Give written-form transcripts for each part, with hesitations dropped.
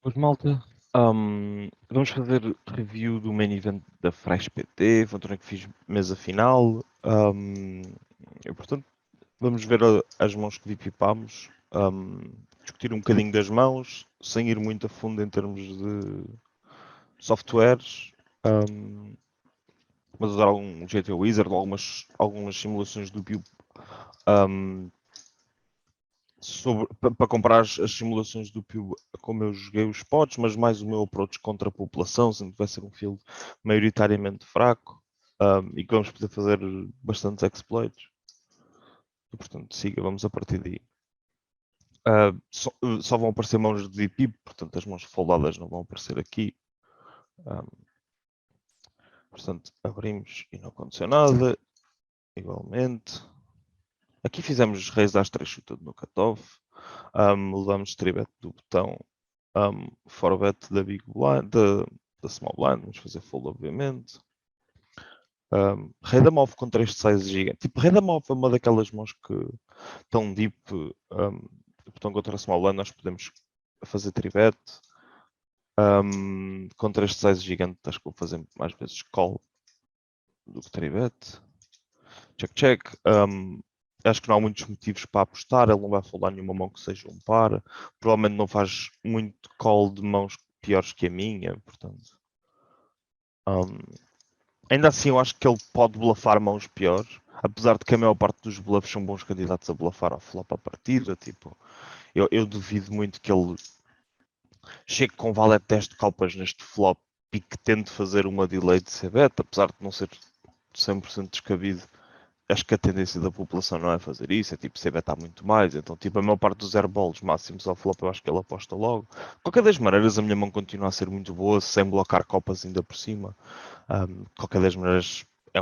Pois malta, vamos fazer review do main event da Fresh PT, foi um torneio que fiz mesa final. E, portanto, vamos ver as mãos que VPámos, discutir um bocadinho das mãos, sem ir muito a fundo em termos de softwares, mas usar algum GT Wizard, algumas simulações do Bio para comprar as simulações do Pio, como eu joguei os spots, mas mais o meu approach contra a população, sendo que vai ser um field maioritariamente fraco, e que vamos poder fazer bastantes exploits. E, portanto, siga, vamos a partir daí. Só vão aparecer mãos de VP, portanto as mãos foldadas não vão aparecer aqui. Portanto, abrimos e não aconteceu nada. Igualmente. Aqui fizemos reis às 3 chutado no cutoff. Levamos tribet do botão. Forbet da Big Blind, da Small Blind, vamos fazer fold, obviamente. Rei da Move contra este size gigante. Tipo, Rei da Move é uma daquelas mãos que estão deep. Botão contra a Small Blind, nós podemos fazer tribet. Contra este size gigante, acho que vou fazer mais vezes call do que tribet. Check, check. Acho que não há muitos motivos para apostar. Ele não vai foldar nenhuma mão que seja um par. Provavelmente não faz muito call de mãos piores que a minha, portanto. Ainda assim, eu acho que ele pode bluffar mãos piores. Apesar de que a maior parte dos bluffs são bons candidatos a bluffar ao flop à partida. Tipo, eu duvido muito que ele chegue com valete 10 de copas neste flop e que tente fazer uma delay de c-bet, apesar de não ser 100% descabido. Acho que a tendência da população não é fazer isso, é tipo c-bet há muito mais, então tipo a maior parte dos airballs máximos ao flop eu acho que ele aposta logo. De qualquer das maneiras a minha mão continua a ser muito boa, sem blocar copas ainda por cima. De qualquer das maneiras é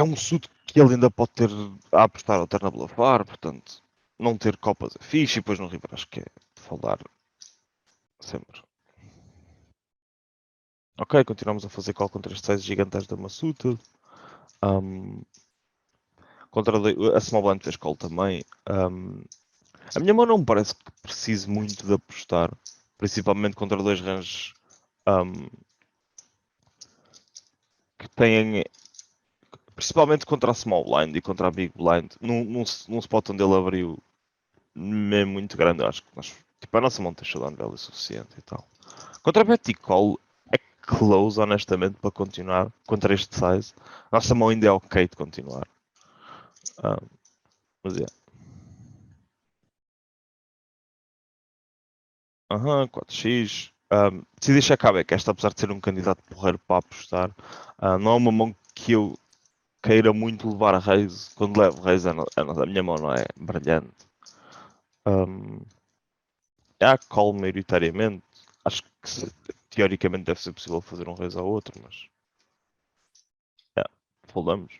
um suit que ele ainda pode ter a apostar ou ter na bluffar, portanto não ter copas é fixe e depois no river acho que é foldar sempre. Ok, continuamos a fazer call contra estes sizes gigantes da Massuta. Contra a Small Blind fez call também. A minha mão não me parece que precise muito de apostar, principalmente contra dois ranges que têm, principalmente contra a Small Blind e contra a Big Blind, num spot onde ele abriu mesmo muito grande, eu acho que tipo, a nossa mão tem showdown value suficiente e tal. Contra a Betty Call é close, honestamente, para continuar contra este size. Nossa mão ainda é ok de continuar. Mas é. 4x. Decidi Chacabé, que esta, apesar de ser um candidato porreiro para apostar, não é uma mão que eu queira muito levar a raise. Quando levo raise, a minha mão não é brilhante. É a call maioritariamente. Acho que teoricamente deve ser possível fazer um raise ao outro, mas. Foldamos.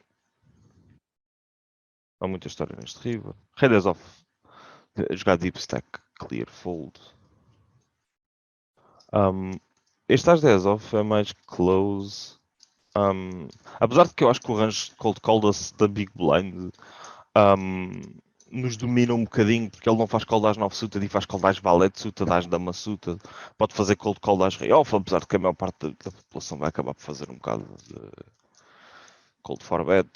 Há muita história neste river. Raiders off. Jogar deep stack, clear, fold. Este às 10 off é mais close. Apesar de que eu acho que o range de cold call da Big Blind nos domina um bocadinho, porque ele não faz call das 9 suited e faz call das valete suited, das dama suited. Pode fazer cold call das rei off, apesar de que a maior parte da população vai acabar por fazer um bocado de cold for bet.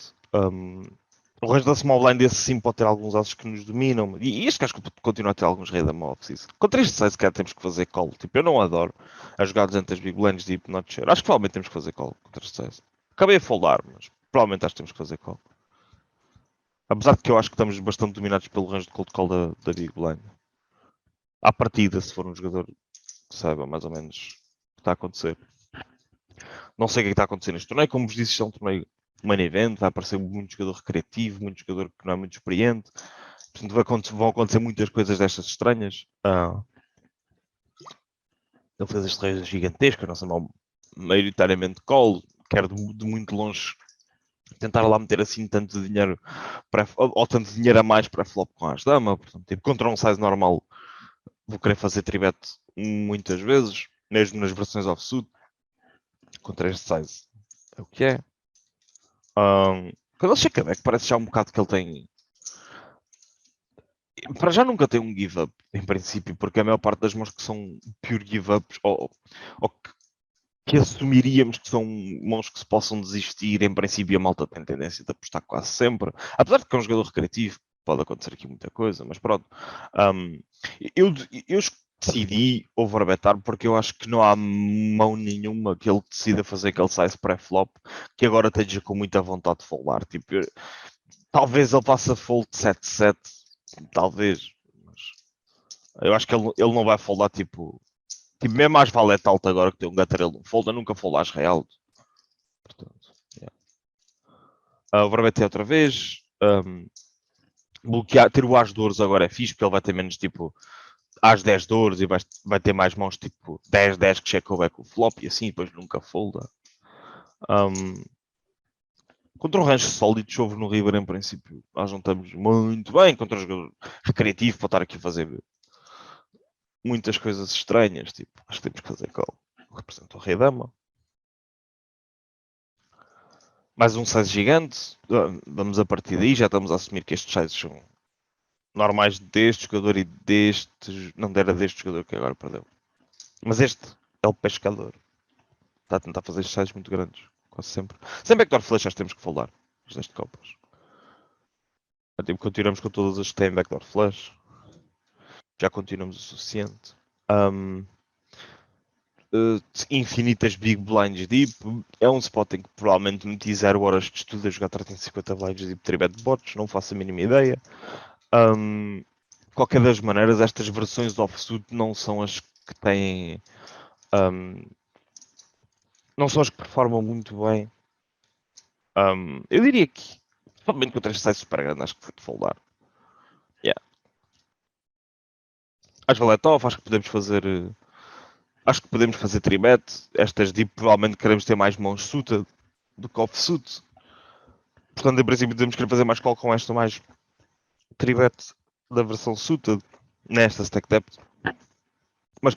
O resto da small blind esse sim pode ter alguns asos que nos dominam. E este gajo continua a ter alguns rei da mobs. Contra este size, cara, temos que fazer call. Tipo, eu não adoro as jogadas entre as big blinds deep, not sure. Acho que provavelmente temos que fazer call contra este size. Acabei a foldar, mas provavelmente acho que temos que fazer call. Apesar de que eu acho que estamos bastante dominados pelo range de cold call da big blind. À partida, se for um jogador que saiba mais ou menos o que está a acontecer. Não sei o que está a acontecer neste torneio. Como vos disse, isto é um torneio main event. Vai aparecer muito jogador recreativo, muito jogador que não é muito experiente. Portanto, vão acontecer muitas coisas destas estranhas. Ele fez este rei gigantesco, a nossa mão maioritariamente call, quer de muito longe tentar lá meter assim tanto dinheiro ou tanto dinheiro a mais para flop com as damas. Portanto, tipo, contra um size normal vou querer fazer tribet muitas vezes, mesmo nas versões off-suit. Contra este size é o que é. Quando ele chega, é que parece já um bocado que ele tem. para já nunca tem um give up, em princípio, porque a maior parte das mãos que são pure give ups, ou que assumiríamos que são mãos que se possam desistir, em princípio a malta tem tendência de apostar quase sempre, apesar de que é um jogador recreativo, pode acontecer aqui muita coisa, mas pronto. Um, eu decidi overbetar porque eu acho que não há mão nenhuma que ele decida fazer aquele size pré-flop que agora esteja com muita vontade de foldar. Tipo, talvez ele faça fold 7-7, talvez, mas eu acho que ele não vai foldar tipo mesmo às valete alta agora que tem um gutter, ele não folda, nunca folda às real. Portanto, yeah. Overbet outra vez. Bloquear, ter o as de ouros agora é fixe, porque ele vai ter menos tipo às 10 de ouros e vai ter mais mãos tipo 10-10 que checa o back o flop e assim, depois nunca folda. Contra um range sólido, chove no River em princípio. Nós não estamos muito bem contra um jogador recreativo para estar aqui a fazer muitas coisas estranhas. Tipo, acho que temos que fazer call. Representa o Rei Dama. Mais um size gigante. Vamos a partir daí. Já estamos a assumir que estes sizes são normais deste jogador e deste. Não era deste jogador que agora perdeu. Mas este é o pescador. Está a tentar fazer estes sizes muito grandes. Quase sempre. Sem backdoor flash, nós temos que foldar. Os deste copas. Tipo, continuamos com todas as que têm backdoor flash. Já continuamos o suficiente. Um, infinitas big blinds deep. É um spot em que provavelmente meti 0 horas de estudo a jogar 350 blinds deep 3-bet bots. Não faço a mínima ideia. Qualquer das maneiras, estas versões offsuit não são as que têm. Não são as que performam muito bem. Eu diria que, provavelmente com 3 size super grande, acho que foi de foldar. Yeah. As valete off, acho que podemos fazer tribet. Estas deep provavelmente queremos ter mais mãos suited do que offsuit. Portanto, em princípio, devemos querer fazer mais call com esta mais tribet da versão suited nesta stack depth. Mas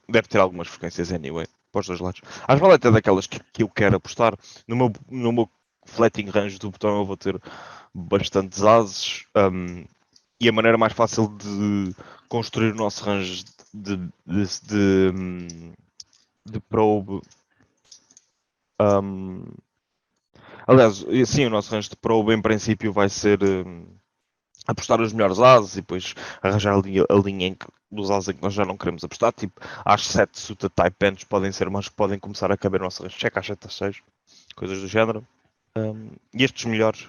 deve ter algumas frequências anyway, para os dois lados. As valetas é daquelas que eu quero apostar. No meu flatting range do botão eu vou ter bastantes ases. E a maneira mais fácil de construir o nosso range de probe. Aliás, sim, o nosso range de probe em princípio vai ser apostar os melhores ases e depois arranjar a linha dos ases em que nós já não queremos apostar. Tipo, às 7 suta type ends podem ser mas que podem começar a caber no nosso range check às 7 a 6, coisas do género. E estes melhores.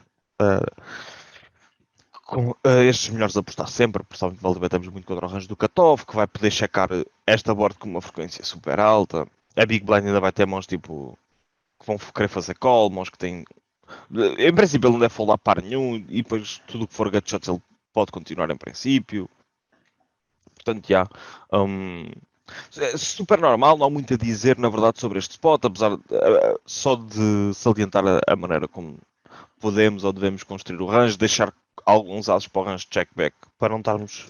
Estes melhores a apostar sempre, principalmente estamos muito contra o range do cutoff, que vai poder checar esta board com uma frequência super alta. A Big Blind ainda vai ter mãos tipo que vão querer fazer call, mãos que têm. Em princípio ele não deve foldar par nenhum e depois tudo o que for gutshots ele pode continuar em princípio. Portanto, já. É super normal, não há muito a dizer na verdade sobre este spot, apesar só de salientar a maneira como podemos ou devemos construir o range, deixar alguns asos para o range checkback para não estarmos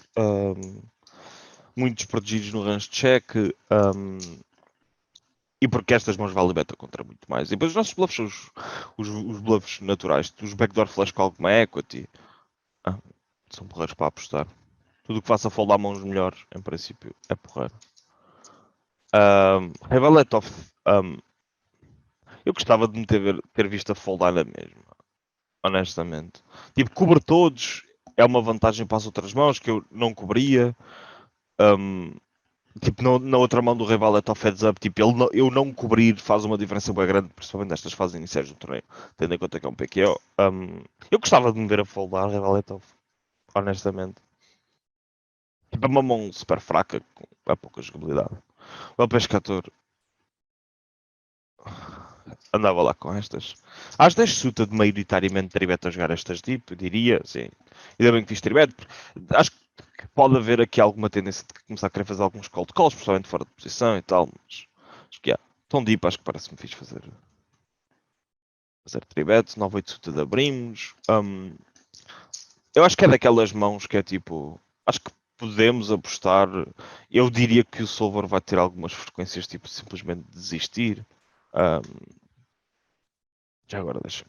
muito desprotegidos no range check. E porque estas mãos valem beta contra muito mais. E depois os nossos bluffs são os bluffs naturais. Os backdoor flash com alguma equity. São porreiros para apostar. Tudo o que faça foldar mãos melhores, em princípio, é porreiro. Revaletov. Eu gostava de me ter visto a foldar na mesma. Honestamente. Tipo, cobrir todos é uma vantagem para as outras mãos que eu não cobria. Tipo, na outra mão do rival é top heads up, tipo, eu não cobrir faz uma diferença bem grande, principalmente nestas fases iniciais do torneio, tendo em conta que é um PQO. Eu gostava de me ver a foldar rival é top, honestamente. Tipo, é uma mão super fraca, com pouca jogabilidade. O pescador andava lá com estas. Às 10 suta de maioritariamente tribet a jogar estas deep, eu diria, sim. Ainda bem que fiz tribet, acho que pode haver aqui alguma tendência de começar a querer fazer alguns cold calls, principalmente fora de posição e tal, mas acho que tão deep, acho que parece-me fixe fazer tribet, 9-8 suta de abrimos. Eu acho que é daquelas mãos que é tipo, acho que podemos apostar. Eu diria que o Solver vai ter algumas frequências, tipo, simplesmente desistir. Já agora deixa.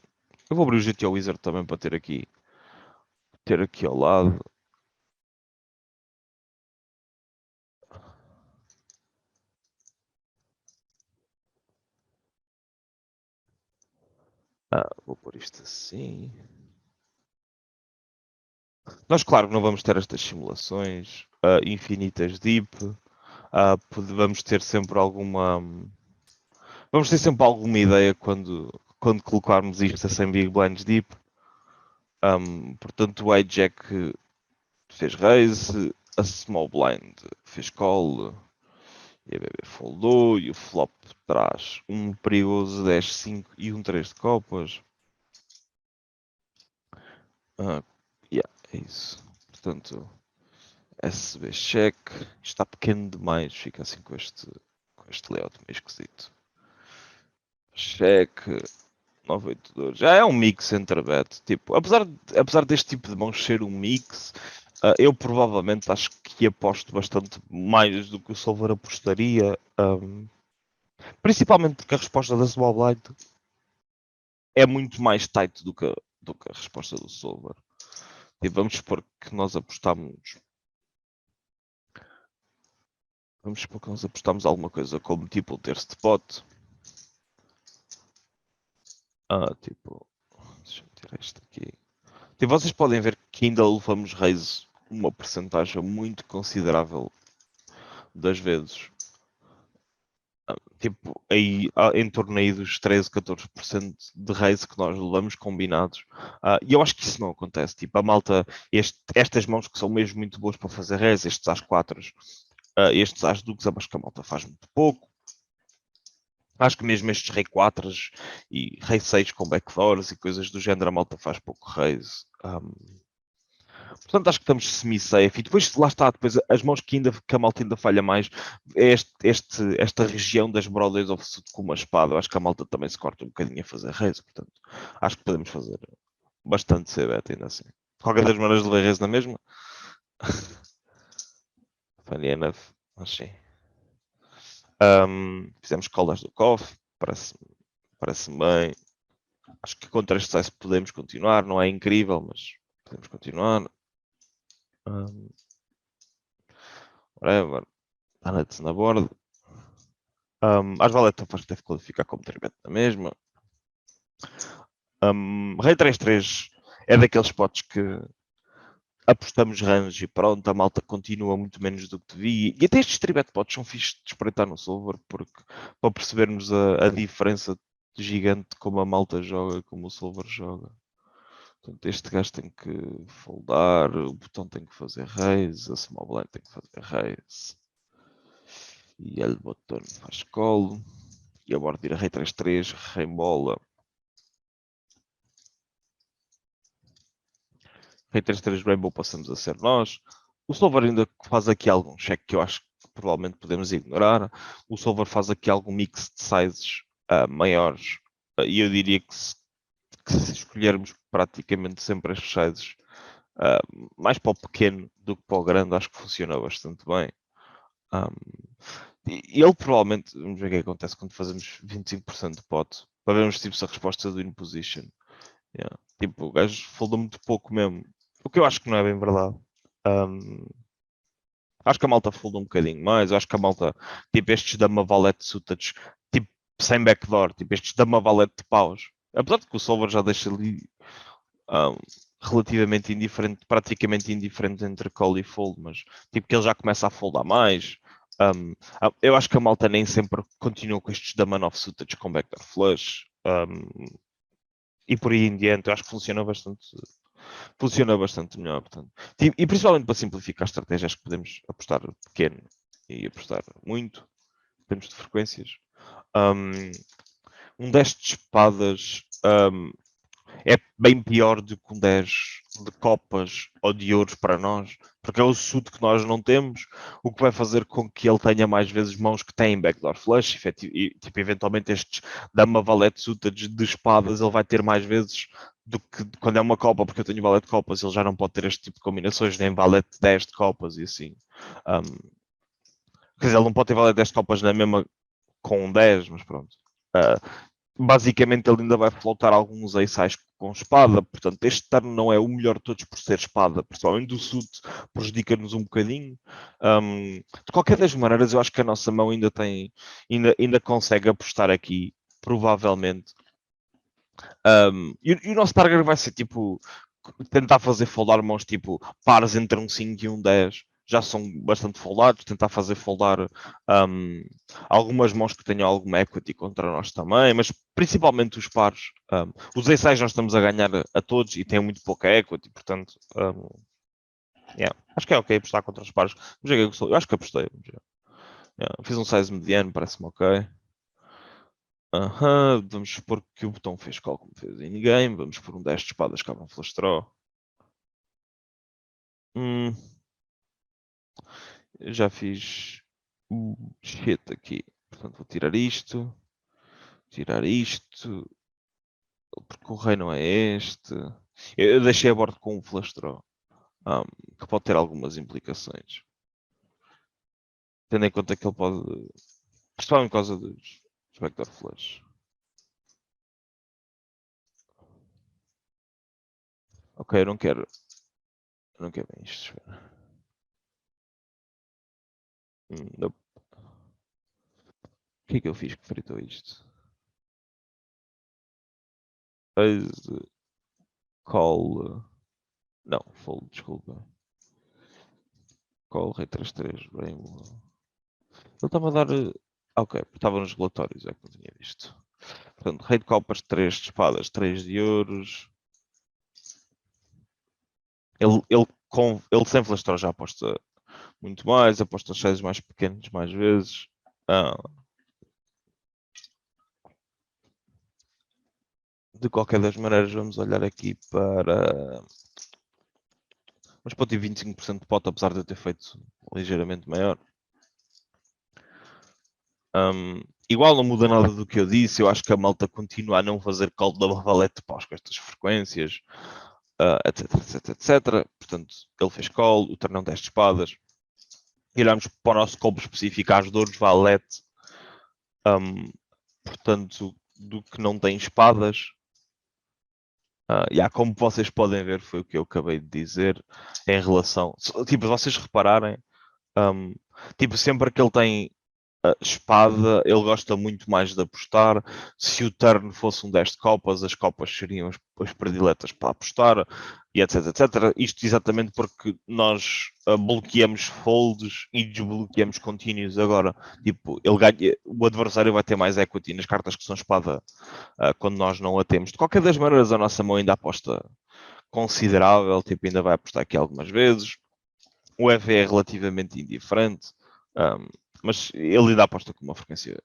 Eu vou abrir o GTO Wizard também para ter aqui ao lado. Vou pôr isto assim. Nós, claro, não vamos ter estas simulações infinitas deep. Vamos ter sempre alguma. Vamos ter sempre alguma ideia quando colocarmos isto a 100 big blinds deep. Portanto, o hijack fez raise, a small blind fez call e a BB foldou e o flop traz um perigoso 10-5 e um 3 de copas. Yeah, é isso. Portanto, SB check. Está pequeno demais, fica assim com este layout meio esquisito. Check. 982. Já é um mix entre bet. Tipo, apesar deste tipo de mãos ser um mix, eu provavelmente acho que aposto bastante mais do que o Solver apostaria. Principalmente porque a resposta da Small Blind é muito mais tight do que a resposta do Solver. E vamos supor que nós apostamos. Vamos supor que nós apostamos alguma coisa como tipo o terço de pote. Tipo. Deixa eu tirar isto aqui. Tipo, vocês podem ver que ainda levamos raise uma porcentagem muito considerável das vezes. Tipo, aí, em torno aí dos 13, 14% de raise que nós levamos combinados. E eu acho que isso não acontece. Tipo, a malta, estas mãos que são mesmo muito boas para fazer raise, estes às 4, estes às duques, acho que a malta faz muito pouco. Acho que mesmo estes rei 4 e rei 6 com backdoors e coisas do género, a malta faz pouco raise. Portanto, acho que estamos semi-safe. E depois, lá está, depois as mãos que a malta ainda falha mais é esta região das brothers of suit com uma espada. Eu acho que a malta também se corta um bocadinho a fazer raise. Portanto, acho que podemos fazer bastante C-bet ainda assim. De qualquer das maneiras, levei raise na mesma. Funny enough, mas sim. Fizemos colas do KOF. Parece bem. Acho que contra este size podemos continuar. Não é incrível, mas podemos continuar. Whatever. Nuts na borda. As valetas acho que deve qualificar como tribete na mesma. Rei 3-3 é daqueles spots que apostamos range e pronto, a malta continua muito menos do que devia. E até estes tribet pots são fixos de espreitar no solver, porque para percebermos a diferença gigante como a malta joga, como o solver joga. Portanto, este gajo tem que foldar, o botão tem que fazer raise, a small blind tem que fazer raise. E ele botão faz call. E a borda vira rei 3-3, rei bola. Rei 3-3 Rainbow passamos a ser nós. O Solver ainda faz aqui algum check que eu acho que provavelmente podemos ignorar. O Solver faz aqui algum mix de sizes maiores. E eu diria que se escolhermos praticamente sempre as sizes mais para o pequeno do que para o grande, acho que funciona bastante bem. E ele provavelmente, vamos ver o que acontece quando fazemos 25% de pot, para vermos tipo, se a resposta do in position. Yeah. Tipo, o gajo folda muito pouco mesmo. O que eu acho que não é bem verdade. Acho que a malta folda um bocadinho mais. Acho que a malta, tipo, estes dama valete suited, tipo, sem backdoor, tipo, estes dama valete de paus. Apesar de que o Solver já deixa ali relativamente indiferente, praticamente indiferente entre call e fold, mas tipo que ele já começa a foldar mais. Eu acho que a malta nem sempre continua com estes dama offsuited com backdoor flush. E por aí em diante, eu acho que funciona bastante melhor. Portanto. E principalmente para simplificar estratégias, que podemos apostar pequeno e apostar muito, depende de frequências. Um 10 de espadas é bem pior do que um 10 de copas ou de ouros para nós, porque é o suit que nós não temos, o que vai fazer com que ele tenha mais vezes mãos que têm backdoor flush, e tipo, eventualmente estes dama valete suited de espadas ele vai ter mais vezes do que quando é uma copa, porque eu tenho valete de copas, ele já não pode ter este tipo de combinações, nem valete 10 de copas e assim. Quer dizer, ele não pode ter valete 10 de copas na mesma com um 10, mas pronto. Basicamente ele ainda vai flotar alguns ace com espada, portanto este turno não é o melhor de todos por ser espada, principalmente o suit prejudica-nos um bocadinho. De qualquer das maneiras eu acho que a nossa mão ainda consegue apostar aqui, provavelmente, E o nosso target vai ser tipo tentar fazer foldar mãos tipo pares entre um 5 e um 10. Já são bastante foldados, tentar fazer foldar um, algumas mãos que tenham alguma equity contra nós também, mas principalmente os pares. Os A6 nós estamos a ganhar a todos e têm muito pouca equity, portanto, yeah, acho que é ok apostar contra os pares. Eu acho que apostei. Yeah, fiz um size mediano, parece-me ok. Vamos supor que o botão fez call como fez in-game. Vamos por um 10 de espadas, cabra um flush draw. Hum, já fiz shit aqui. Portanto, vou tirar isto. Tirar isto. Porque o rei não é este. Eu deixei a bordo com um flush draw. Que pode ter algumas implicações. Tendo em conta que ele pode. Principalmente por causa dos Spectre Flush. Ok, eu não quero. Eu não quero bem isto. Espera. Nope. O que é que eu fiz que fritou isto? Raise, call. Não, fold, desculpa. Call, rei 3-3, Rainbow. Ele estava a dar. Ok, estava nos relatórios, é que não tinha visto. Portanto, rei de copas, 3 de espadas, 3 de ouros. Ele sem flastral já aposta muito mais, aposta os 6 mais pequenos mais vezes. Ah, de qualquer das maneiras, vamos olhar aqui para. Mas pode ter 25% de pot, apesar de eu ter feito ligeiramente maior. Igual não muda nada do que eu disse. Eu acho que a malta continua a não fazer call da valete pós com estas frequências, etc, etc, etc. Portanto, ele fez call, o tornão 10 de espadas. E olhamos para o nosso combo específico às dores, valete. Portanto, do que não tem espadas. Como vocês podem ver, foi o que eu acabei de dizer em relação. Tipo, vocês repararem, um, tipo, sempre que ele tem espada, ele gosta muito mais de apostar. Se o turn fosse um 10 de copas, as copas seriam as prediletas para apostar, e etc, etc. Isto exatamente porque nós bloqueamos folds e desbloqueamos continues agora. Tipo, ele ganha, o adversário vai ter mais equity nas cartas que são espada quando nós não a temos. De qualquer das maneiras, a nossa mão ainda aposta considerável, tipo, ainda vai apostar aqui algumas vezes. O EV é relativamente indiferente. Um, mas ele ainda aposta com uma frequência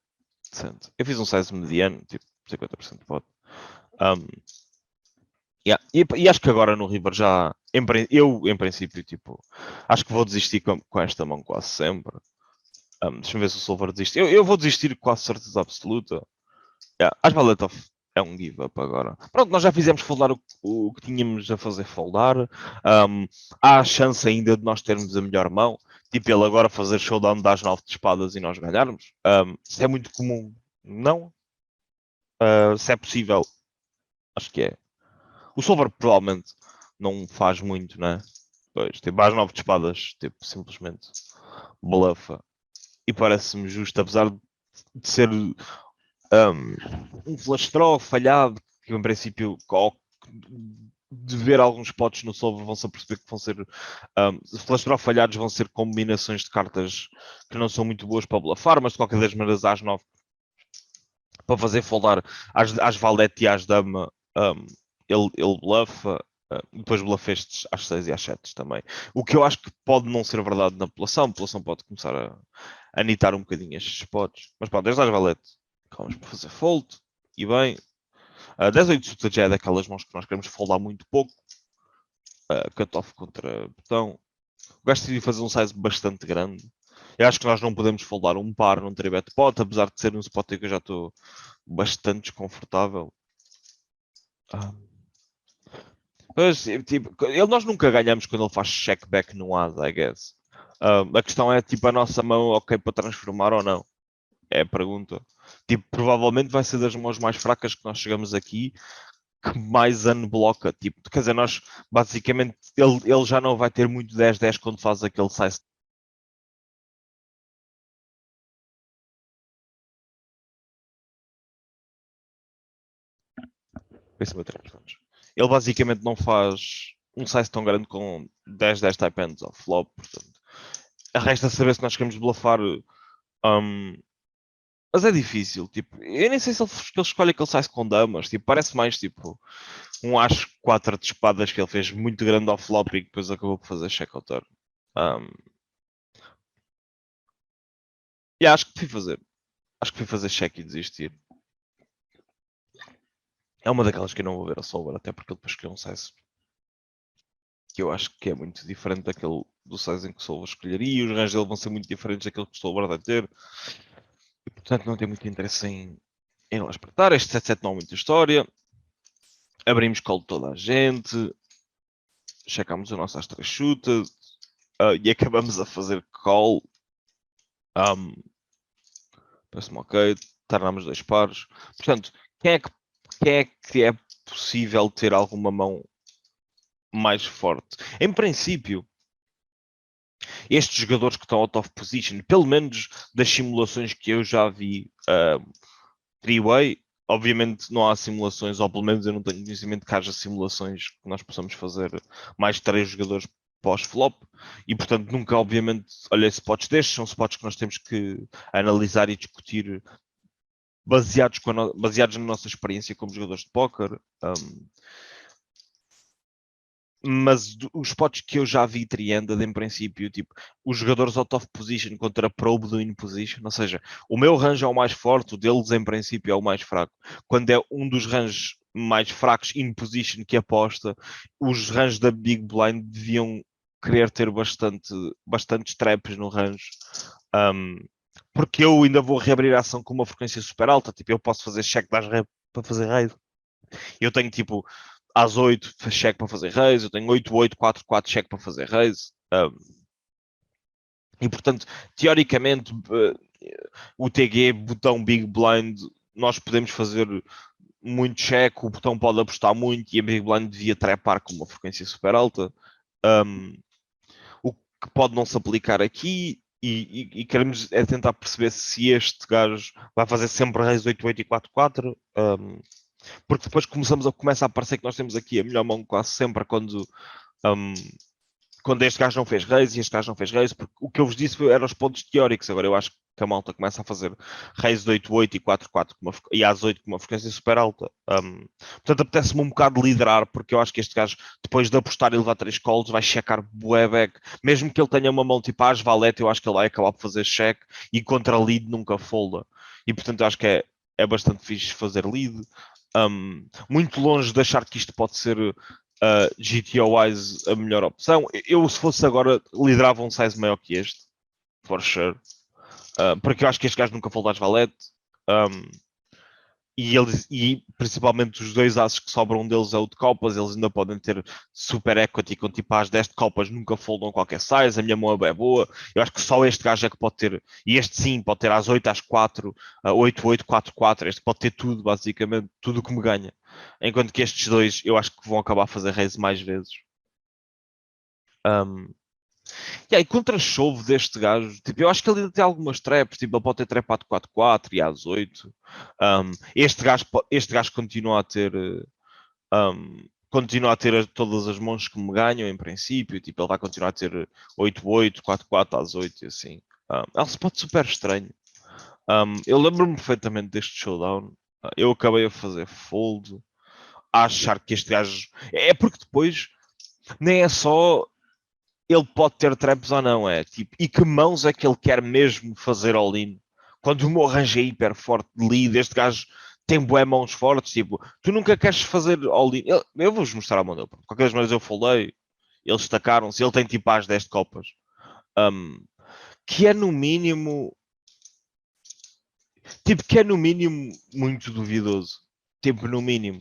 decente. Eu fiz um size mediano, tipo 50% de pot. Um, yeah. E acho que agora no River já. Eu, em princípio, tipo, acho que vou desistir com esta mão quase sempre. Deixa-me ver se o Silver desiste. Eu vou desistir com quase certeza absoluta. Yeah. As Valete é um give up agora. Pronto, nós já fizemos foldar o que tínhamos a fazer foldar. Há a chance ainda de nós termos a melhor mão. Tipo, ele agora fazer showdown das 9 de espadas e nós ganharmos. Se é muito comum, não. Se é possível, acho que é. O Silver provavelmente não faz muito, né? Pois, tipo, às 9 de espadas, tipo, simplesmente bluffa. E parece-me justo, apesar de ser um flash draw falhado, que em princípio, de ver alguns potes no solver, vão-se a perceber que vão ser flash draw falhados, vão ser combinações de cartas que não são muito boas para bluffar, mas de qualquer das maneiras, às 9 para fazer foldar às valete e às dama, ele bluffa. Depois bluffa estes às 6 e às 7 também. O que eu acho que pode não ser verdade na população. A população pode começar a nitar um bocadinho estes spots. Mas pronto, desde às valete, vamos para fazer fold. E bem, 10-8 suta já é daquelas mãos que nós queremos foldar muito pouco. Cutoff contra botão. O gajo decidi fazer um size bastante grande. Eu acho que nós não podemos foldar um par num 3-bet pot, apesar de ser um spot que eu já estou bastante desconfortável. Mas, tipo, nós nunca ganhamos quando ele faz check back no as, I guess. A questão é, tipo, a nossa mão ok para transformar ou não? É a pergunta. Tipo, provavelmente vai ser das mãos mais fracas que nós chegamos aqui que mais unblocka. Tipo, quer dizer, nós, basicamente, ele já não vai ter muito 10-10 quando faz aquele size. Pensa em 3 anos. Ele basicamente não faz um size tão grande com 10 type ends ou flop, portanto. Resta saber se nós queremos bluffar. Mas é difícil, tipo, eu nem sei se ele escolhe aquele size com damas, tipo, parece mais tipo um as 4 de espadas que ele fez muito grande ao flop e depois acabou por fazer check ao turn. Um, acho que fui fazer. Acho que fui fazer check e desistir. É uma daquelas que eu não vou ver a solver, até porque ele depois escolheu um size que eu acho que é muito diferente daquele do size em que o solver escolheria, e os ranges dele vão ser muito diferentes daquele que o solver vai ter. E portanto não tem muito interesse em lá espreitar. Este 7-7 não há muita história. Abrimos call de toda a gente. Checamos o nosso às 3 chutas. E acabamos a fazer call. Parece-me ok. Tornamos 2 pares. Portanto, quem é que é possível ter alguma mão mais forte? Em princípio, estes jogadores que estão out of position, pelo menos das simulações que eu já vi, three-way, obviamente não há simulações, ou pelo menos eu não tenho conhecimento que haja simulações que nós possamos fazer mais 3 jogadores pós-flop, e portanto nunca, obviamente, olha, spots destes são spots que nós temos que analisar e discutir baseados na nossa experiência como jogadores de póquer. Mas os spots que eu já vi trianded em princípio, tipo, os jogadores out of position contra probe do in position, ou seja, o meu range é o mais forte, o deles em princípio é o mais fraco. Quando é um dos ranges mais fracos in position que aposta, os ranges da Big Blind deviam querer ter bastantes traps no range. Porque eu ainda vou reabrir a ação com uma frequência super alta, tipo, eu posso fazer check das rep para fazer raid. Eu tenho tipo às 8 check para fazer raise, eu tenho 8-8, 4-4 check para fazer raise. E portanto, teoricamente, o TG, botão Big Blind, nós podemos fazer muito check, o botão pode apostar muito e a Big Blind devia trepar com uma frequência super alta. O que pode não se aplicar aqui. E queremos é tentar perceber se este gajo vai fazer sempre raise 8-8 e 4-4. Porque depois começa a parecer que nós temos aqui a melhor mão quase sempre quando este gajo não fez raise e este gajo não fez raise, porque o que eu vos disse eram os pontos teóricos. Agora eu acho que a malta começa a fazer raise de 8-8 e 4-4 e às 8 com uma frequência super alta. Portanto, apetece-me um bocado liderar, porque eu acho que este gajo, depois de apostar e levar 3 calls, vai checar bué back. Mesmo que ele tenha uma mão tipo as valete, eu acho que ele vai acabar por fazer check e contra lead nunca folda. E portanto, eu acho que é bastante fixe fazer lead. Muito longe de achar que isto pode ser GTO-wise a melhor opção. Eu, se fosse agora, liderava um size maior que este, for sure. Porque eu acho que este gajo nunca folda as valete. E principalmente os 2 aces que sobram deles é o de copas, eles ainda podem ter super equity com tipo as 10 de copas, nunca foldam qualquer size, a minha mão é bem boa, eu acho que só este gajo é que pode ter, e este sim, pode ter às 8, às 4, 8, 8, 4, 4, este pode ter tudo, basicamente, tudo o que me ganha. Enquanto que estes dois eu acho que vão acabar a fazer raise mais vezes. Um, e aí, contra chove deste gajo, tipo, eu acho que ele ainda tem algumas traps, tipo, ele pode ter trepado 4-4 e às 8. Este gajo continua a ter todas as mãos que me ganham, em princípio, tipo, ele vai continuar a ter 8-8, 4-4 às 8 e assim. É um spot super estranho. Eu lembro-me perfeitamente deste showdown. Eu acabei a fazer fold, a achar que este gajo. É porque depois nem é só ele pode ter traps ou não, é tipo, e que mãos é que ele quer mesmo fazer all-in? Quando o meu arranjo é hiper forte de lead, este gajo tem bué mãos fortes, tipo, tu nunca queres fazer all-in. Eu vou-vos mostrar a mão dele. Qualquer das maneiras eu foldei, eles destacaram-se, ele tem tipo as 10 copas. Que é no mínimo, tipo, que é no mínimo muito duvidoso. Tipo, no mínimo.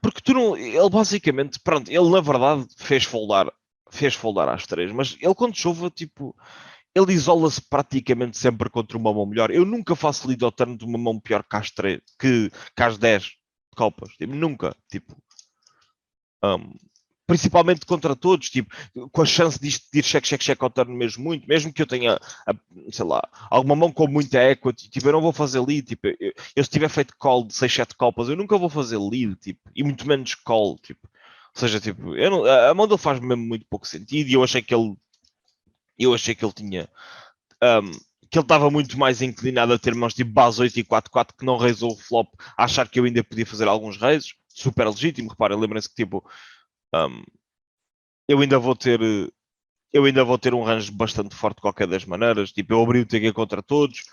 Porque tu não. Ele basicamente, pronto, ele na verdade fez foldar às 3, mas ele quando chova, tipo, ele isola-se praticamente sempre contra uma mão melhor. Eu nunca faço lead ao turn de uma mão pior que às 3, que às 10 copas. Tipo, nunca. Tipo, principalmente contra todos, tipo, com a chance disto de ir check ao turn mesmo que eu tenha, sei lá, alguma mão com muita equity, tipo, eu não vou fazer lead, tipo, eu se tiver feito call de 6, 7 copas, eu nunca vou fazer lead, tipo, e muito menos call, tipo, ou seja, tipo, eu não, a mão dele faz mesmo muito pouco sentido e eu achei que ele tinha, um, que ele estava muito mais inclinado a ter mãos tipo base 8 e 4-4 que não raisou o flop, a achar que eu ainda podia fazer alguns raises, super legítimo, reparem, lembrem-se que tipo, um, eu ainda vou ter um range bastante forte de qualquer das maneiras. Tipo, eu abri o TG contra todos.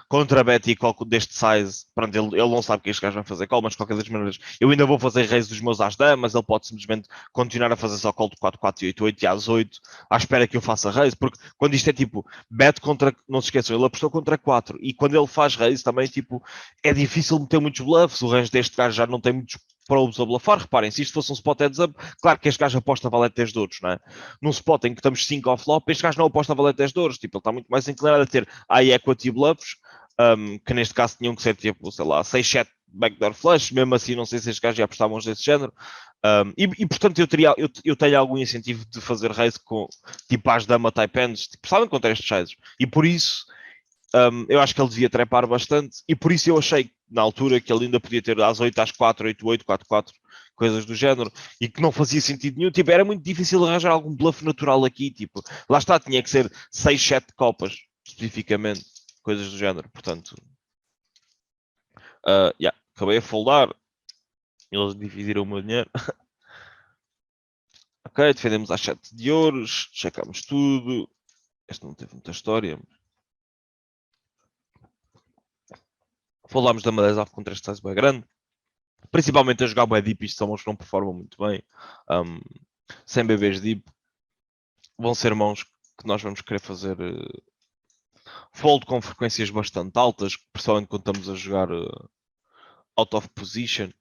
Contra a Betty deste size, pronto, ele não sabe que este gajo vai fazer call, mas de qualquer das maneiras, eu ainda vou fazer raise dos meus as damas, ele pode simplesmente continuar a fazer só call de 4-4 e 8-8 e às 8, à espera que eu faça raise, porque quando isto é tipo, bet contra, não se esqueçam, ele apostou contra 4, e quando ele faz raise também, tipo, é difícil meter muitos bluffs, o range deste gajo já não tem muitos probes a bluffar, reparem, se isto fosse um spot heads up, claro que este gajo aposta valete 10 de ouros, não é? Num spot em que estamos 5 off flop, este gajo não aposta valete 10 de ouros, tipo, ele está muito mais inclinado a ter high equity bluffs, que neste caso tinham que ser tipo, sei lá, 6, 7 backdoor flush, mesmo assim não sei se estes gajos já apostavam desse género. Portanto eu tenho algum incentivo de fazer raise com tipo as dama type ends, tipo, sabem contra estes sizes. E por isso eu acho que ele devia trepar bastante e por isso eu achei na altura que ele ainda podia ter às 8 às 4, 8, 8, 4, 4, coisas do género, e que não fazia sentido nenhum. Tipo, era muito difícil arranjar algum bluff natural aqui. Tipo, lá está, tinha que ser 6, 7 copas, especificamente, coisas do género. Portanto, yeah, acabei a foldar, eles dividiram o meu dinheiro. Ok, defendemos às 7 de ouros, checamos tudo. Este não teve muita história. Foldámos da Madeira contra este size bem grande. Principalmente a jogar bem deep, isto são mãos que não performam muito bem. Sem bebês deep, vão ser mãos que nós vamos querer fazer fold com frequências bastante altas, principalmente quando estamos a jogar out of position.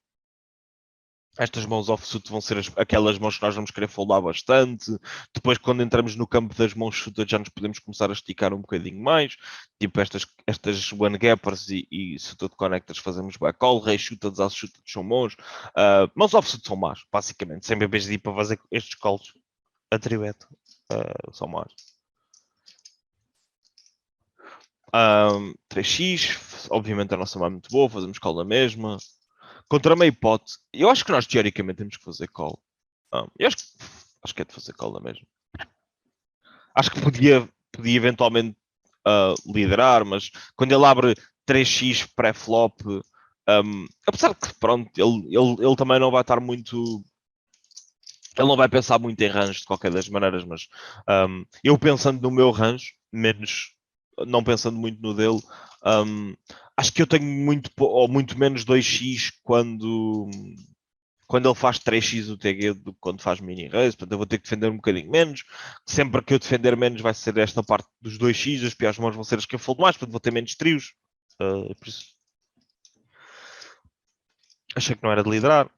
Estas mãos offsuit vão ser aquelas mãos que nós vamos querer foldar bastante. Depois, quando entramos no campo das mãos suited, já nos podemos começar a esticar um bocadinho mais. Tipo estas one gappers e suited connectors fazemos back call. Rei suited, as suited são mãos. Mãos offsuit são más, basicamente. Sem bebês de para fazer estes calls a tribeto. São más. 3x, obviamente a nossa mão é muito boa, fazemos call na mesma. Contra meio pot, eu acho que nós teoricamente temos que fazer call. Eu acho que é de fazer call na mesma. Acho que podia eventualmente liderar, mas quando ele abre 3x pré-flop, apesar de que pronto, ele também não vai estar muito. Ele não vai pensar muito em range de qualquer das maneiras, mas eu pensando no meu range, menos não pensando muito no dele, acho que eu tenho muito menos 2x quando ele faz 3x do TG do que quando faz mini race, portanto eu vou ter que defender um bocadinho menos. Sempre que eu defender menos vai ser esta parte dos 2x, as piores mãos vão ser as que eu foldo mais, portanto vou ter menos trios. Por isso achei que não era de liderar.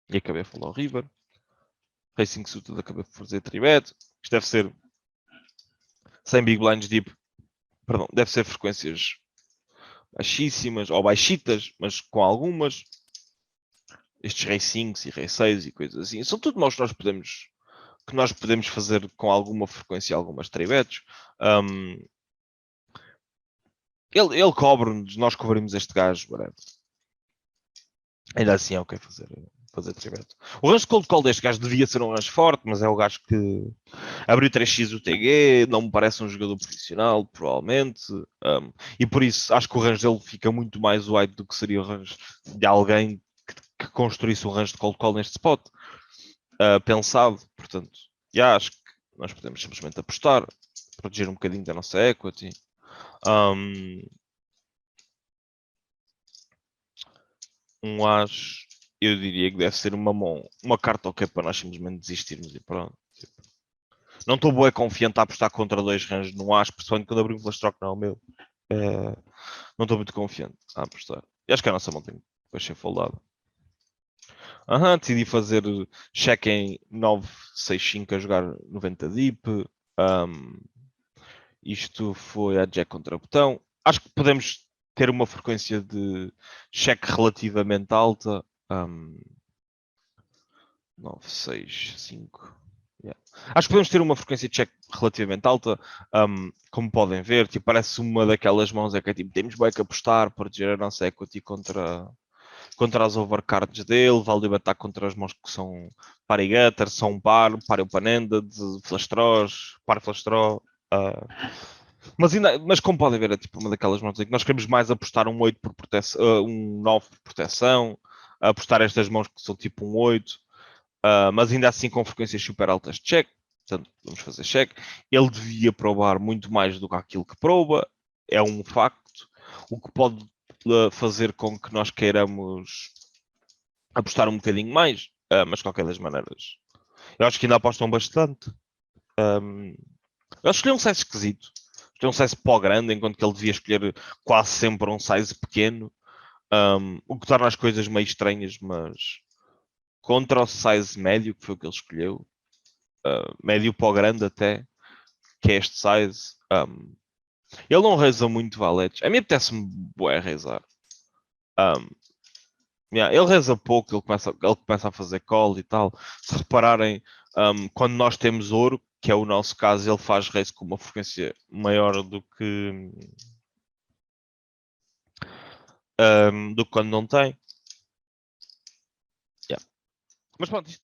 E acabei a falar ao River. Racing Suited acabei por fazer tribet. Isto deve ser sem big blinds deep. Perdão, deve ser frequências baixíssimas ou baixitas, mas com algumas. Estes Rei 5 e Rei 6 e coisas assim. São tudo mãos que nós podemos fazer com alguma frequência algumas tribets. Ele cobre-nos, nós cobrimos este gajo, whatever. Ainda assim é o que é fazer tribeto. O range cold call deste gajo devia ser um range forte, mas é o gajo que abriu 3x o TG, não me parece um jogador profissional, provavelmente. E por isso acho que o range dele fica muito mais wide do que seria o range de alguém que construísse um range de cold call neste spot. Pensado, portanto, já acho que nós podemos simplesmente apostar, proteger um bocadinho da nossa equity. As, eu diria que deve ser uma carta ok para nós simplesmente desistirmos e pronto. Tipo, não estou bué confiante a apostar contra dois ranges no as, principalmente quando abrir um flash troc não é o meu. Não estou muito confiante a apostar. E acho que a nossa mão tem depois ser foldada. Decidi fazer check em 9-6-5 a jogar 90 deep. Isto foi a jack contra botão. Acho que podemos ter uma frequência de check relativamente alta. 9, 6, 5. Yeah. Acho que podemos ter uma frequência de check relativamente alta. Como podem ver, tipo, parece uma daquelas mãos é que é tipo, temos bem que apostar para proteger a nossa equity contra as overcards dele, vale ataque contra as mãos que são par e gutter, são par open-ended, flastrós, par flastró. Mas como podem ver, é tipo uma daquelas mãos em que nós queremos mais apostar um 8 por proteção, um 9 por proteção, apostar estas mãos que são tipo um 8, mas ainda assim com frequências super altas de check. Portanto, vamos fazer check. Ele devia provar muito mais do que aquilo que prova, é um facto, o que pode fazer com que nós queiramos apostar um bocadinho mais, mas de qualquer das maneiras. Eu acho que ainda apostam bastante. Eu escolhi um size esquisito. Escolhi um size pó grande, enquanto que ele devia escolher quase sempre um size pequeno. O que torna as coisas meio estranhas, mas contra o size médio, que foi o que ele escolheu, médio pó grande até, que é este size, ele não reza muito valetes. A mim apetece-me bué rezar. Ele reza pouco, ele começa a fazer call e tal. Se repararem, quando nós temos ouro, que é o nosso caso, ele faz raise com uma frequência maior do que quando não tem. Yeah. Mas pronto, isto